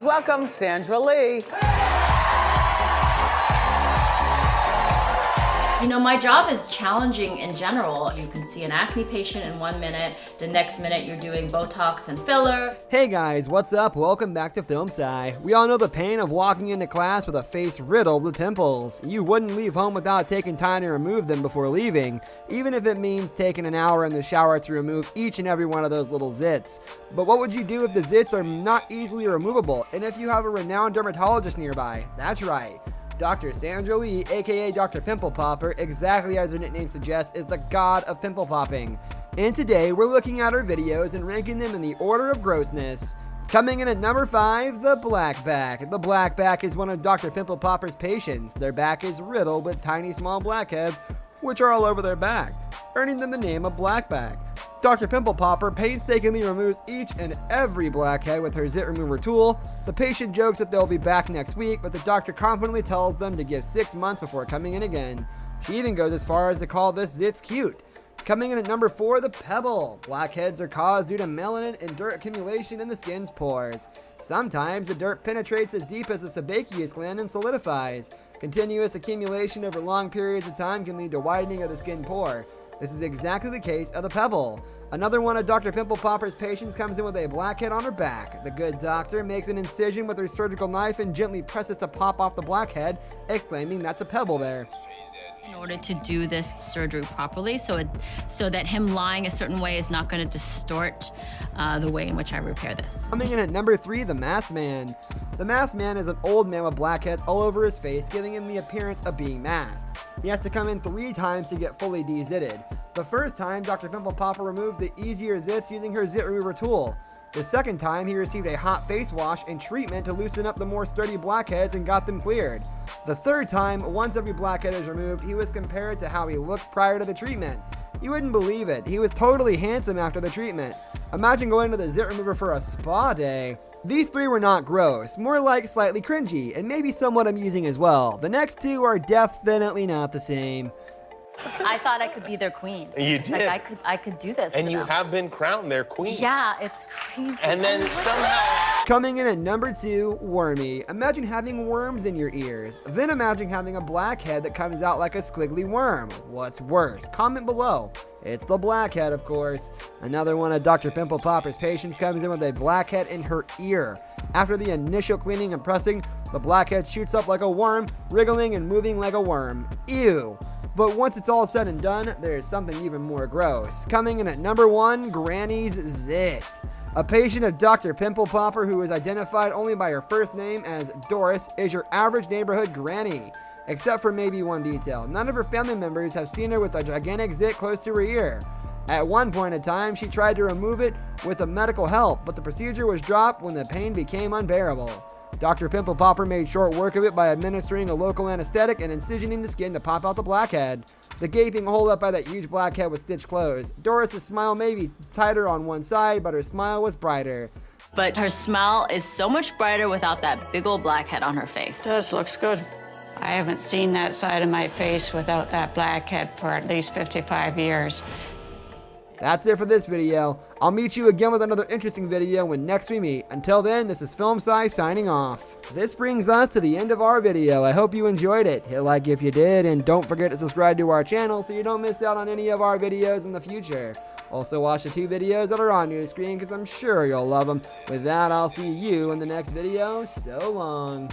Welcome, Sandra Lee. You know, my job is challenging in general. You can see an acne patient in 1 minute, the next minute you're doing Botox and filler. Hey guys, what's up? Welcome back to Film Sci. We all know the pain of walking into class with a face riddled with pimples. You wouldn't leave home without taking time to remove them before leaving, even if it means taking an hour in the shower to remove each and every one of those little zits. But what would you do if the zits are not easily removable, and if you have a renowned dermatologist nearby? That's right. Dr. Sandra Lee, aka Dr. Pimple Popper, exactly as her nickname suggests, is the god of pimple popping. And today we're looking at her videos and ranking them in the order of grossness. Coming in at number 5, the black back. The black back is one of Dr. Pimple Popper's patients. Their back is riddled with tiny small blackheads, which are all over their back, earning them the name of blackback. Dr. Pimple Popper painstakingly removes each and every blackhead with her zit remover tool. The patient jokes that they'll be back next week, but the doctor confidently tells them to give 6 months before coming in again. She even goes as far as to call this zits cute. Coming in at number 4, the pebble. Blackheads are caused due to melanin and dirt accumulation in the skin's pores. Sometimes the dirt penetrates as deep as the sebaceous gland and solidifies. Continuous accumulation over long periods of time can lead to widening of the skin pore. This is exactly the case of the pebble. Another one of Dr. Pimple Popper's patients comes in with a blackhead on her back. The good doctor makes an incision with her surgical knife and gently presses to pop off the blackhead, exclaiming that's a pebble there. In order to do this surgery properly, so that him lying a certain way is not going to distort the way in which I repair this. Coming in at number 3, the masked man. The masked man is an old man with blackheads all over his face, giving him the appearance of being masked. He has to come in 3 times to get fully de-zitted. The first time, Dr. Pimple Popper removed the easier zits using her zit remover tool. The second time, he received a hot face wash and treatment to loosen up the more sturdy blackheads and got them cleared. The third time, once every blackhead is removed, he was compared to how he looked prior to the treatment. You wouldn't believe it. He was totally handsome after the treatment. Imagine going to the zit remover for a spa day. These 3 were not gross, more like slightly cringy, and maybe somewhat amusing as well. The next 2 are definitely not the same. I thought I could be their queen. You It's did. like I could do this. And for you them. have been crowned their queen. Yeah, it's crazy. And then somehow... Coming in at number 2, wormy. Imagine having worms in your ears. Then imagine having a blackhead that comes out like a squiggly worm. What's worse? Comment below. It's the blackhead, of course. Another one of Dr. Pimple Popper's patients comes in with a blackhead in her ear. After the initial cleaning and pressing, the blackhead shoots up like a worm, wriggling and moving like a worm. Ew. But once it's all said and done, there's something even more gross. Coming in at number 1, Granny's zit. A patient of Dr. Pimple Popper who is identified only by her first name as Doris is your average neighborhood granny. Except for maybe one detail. None of her family members have seen her with a gigantic zit close to her ear. At one point in time, she tried to remove it with a medical help, but the procedure was dropped when the pain became unbearable. Dr. Pimple Popper made short work of it by administering a local anesthetic and incisioning the skin to pop out the blackhead. The gaping hole up by that huge blackhead was stitched closed. Doris's smile may be tighter on one side, but her smile was brighter. But her smile is so much brighter without that big old blackhead on her face. Does looks good. I haven't seen that side of my face without that blackhead for at least 55 years. That's it for this video. I'll meet you again with another interesting video when next we meet. Until then, this is Film Sci signing off. This brings us to the end of our video. I hope you enjoyed it. Hit like if you did, and don't forget to subscribe to our channel so you don't miss out on any of our videos in the future. Also watch the 2 videos that are on your screen because I'm sure you'll love them. With that, I'll see you in the next video. So long.